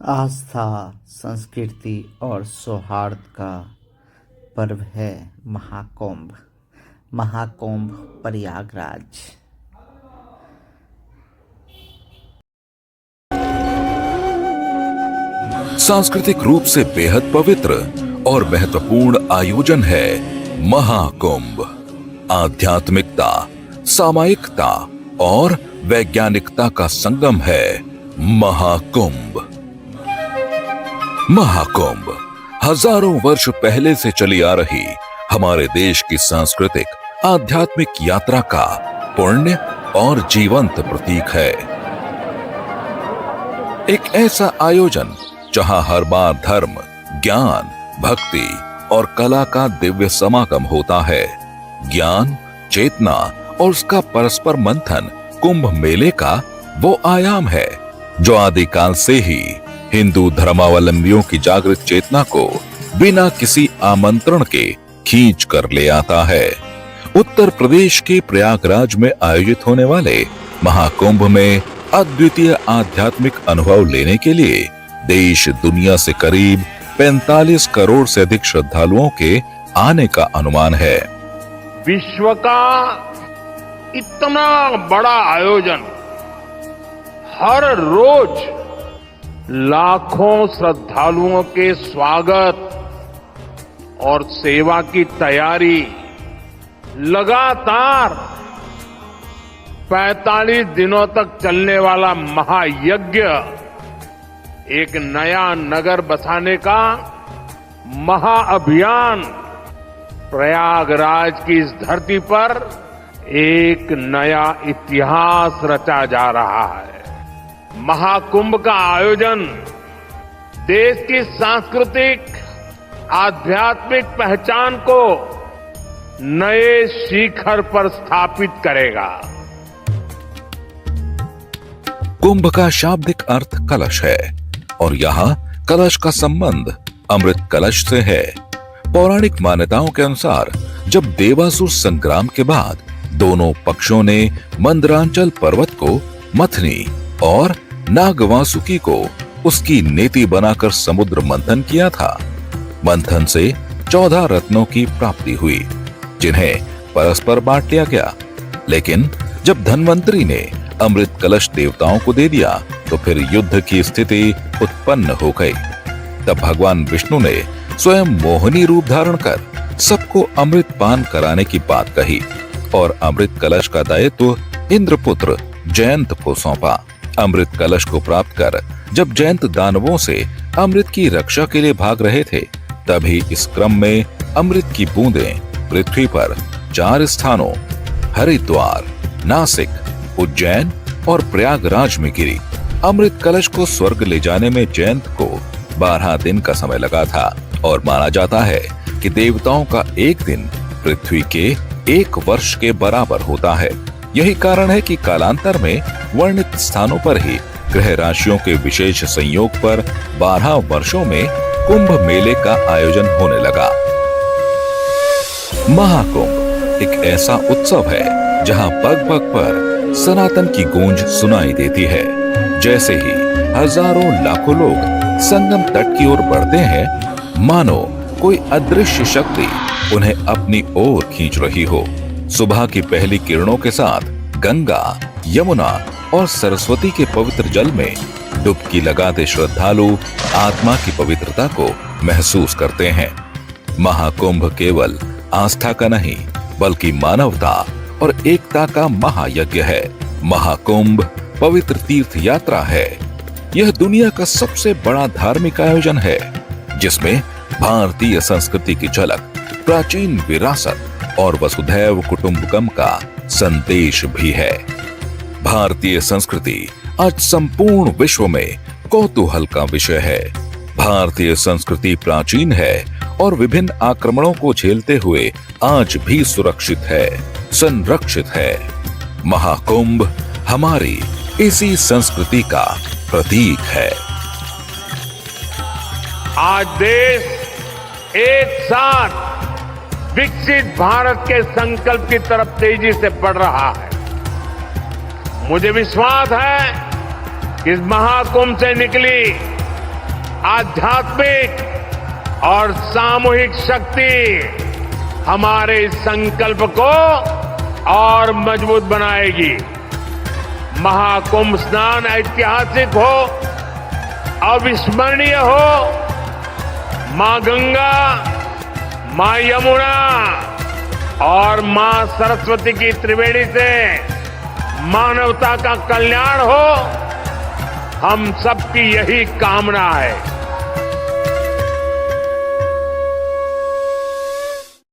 आस्था, संस्कृति और सौहार्द का पर्व है महाकुंभ। महाकुंभ प्रयागराज। सांस्कृतिक रूप से बेहद पवित्र और महत्वपूर्ण आयोजन है महाकुंभ। आध्यात्मिकता, सामायिकता और वैज्ञानिकता का संगम है महाकुंभ। महाकुंभ हजारों वर्ष पहले से चली आ रही हमारे देश की सांस्कृतिक आध्यात्मिक यात्रा का पुण्य और जीवंत प्रतीक है। एक ऐसा आयोजन जहां हर बार धर्म, ज्ञान, भक्ति और कला का दिव्य समागम होता है। ज्ञान, चेतना और उसका परस्पर मंथन कुंभ मेले का वो आयाम है जो आदिकाल से ही हिंदू धर्मावलंबियों की जागृत चेतना को बिना किसी आमंत्रण के खींच कर ले आता है। उत्तर प्रदेश के प्रयागराज में आयोजित होने वाले महाकुंभ में अद्वितीय आध्यात्मिक अनुभव लेने के लिए देश दुनिया से करीब 45 करोड़ से अधिक श्रद्धालुओं के आने का अनुमान है। विश्व का इतना बड़ा आयोजन, हर रोज लाखों श्रद्धालुओं के स्वागत और सेवा की तैयारी, लगातार 45 दिनों तक चलने वाला महायज्ञ, एक नया नगर बसाने का महाअभियान, प्रयागराज की इस धरती पर एक नया इतिहास रचा जा रहा है। महाकुंभ का आयोजन देश की सांस्कृतिक आध्यात्मिक पहचान को नए शिखर पर स्थापित करेगा। कुंभ का शाब्दिक अर्थ कलश है और यहाँ कलश का संबंध अमृत कलश से है। पौराणिक मान्यताओं के अनुसार जब देवासुर संग्राम के बाद दोनों पक्षों ने मंदरांचल पर्वत को मथनी और नागवासुकी को उसकी नेति बनाकर समुद्र मंथन किया था, मंथन से 14 रत्नों की प्राप्ति हुई जिन्हें परस्पर बांट लिया गया। लेकिन जब धन्वंतरी ने अमृत कलश देवताओं को दे दिया तो फिर युद्ध की स्थिति उत्पन्न हो गई। तब भगवान विष्णु ने स्वयं मोहिनी रूप धारण कर सबको अमृत पान कराने की बात कही और अमृत कलश का दायित्व इंद्रपुत्र जयंत को सौंपा। अमृत कलश को प्राप्त कर जब जयंत दानवों से अमृत की रक्षा के लिए भाग रहे थे, तभी इस क्रम में अमृत की बूंदें पृथ्वी पर 4 स्थानों हरिद्वार, नासिक, उज्जैन और प्रयागराज में गिरी। अमृत कलश को स्वर्ग ले जाने में जयंत को 12 दिन का समय लगा था और माना जाता है कि देवताओं का एक दिन पृथ्वी के 1 वर्ष के बराबर होता है। यही कारण है कि कालांतर में वर्णित स्थानों पर ही ग्रह राशियों के विशेष संयोग पर 12 वर्षों में कुंभ मेले का आयोजन होने लगा। महाकुंभ एक ऐसा उत्सव है जहां पग पग पर सनातन की गूंज सुनाई देती है। जैसे ही हजारों लाखों लोग संगम तट की ओर बढ़ते हैं, मानो कोई अदृश्य शक्ति उन्हें अपनी ओर खींच रही हो। सुबह की पहली किरणों के साथ गंगा, यमुना और सरस्वती के पवित्र जल में डुबकी लगाते श्रद्धालु आत्मा की पवित्रता को महसूस करते हैं। महाकुंभ केवल आस्था का नहीं बल्कि मानवता और एकता का महायज्ञ है। महाकुंभ पवित्र तीर्थ यात्रा है। यह दुनिया का सबसे बड़ा धार्मिक आयोजन है जिसमें भारतीय संस्कृति की झलक, प्राचीन विरासत और वसुधैव कुटुंबकम का संदेश भी है। भारतीय संस्कृति आज संपूर्ण विश्व में कौतूहल का विषय है। भारतीय संस्कृति प्राचीन है और विभिन्न आक्रमणों को झेलते हुए आज भी सुरक्षित है, संरक्षित है। महाकुंभ हमारी इसी संस्कृति का प्रतीक है। आज देश एक साथ विकसित भारत के संकल्प की तरफ तेजी से बढ़ रहा है। मुझे विश्वास है कि इस महाकुंभ से निकली आध्यात्मिक और सामूहिक शक्ति हमारे इस संकल्प को और मजबूत बनाएगी। महाकुंभ स्नान ऐतिहासिक हो, अविस्मरणीय हो, मां गंगा, मां यमुना और मां सरस्वती की त्रिवेणी से मानवता का कल्याण हो, हम सबकी यही कामना है।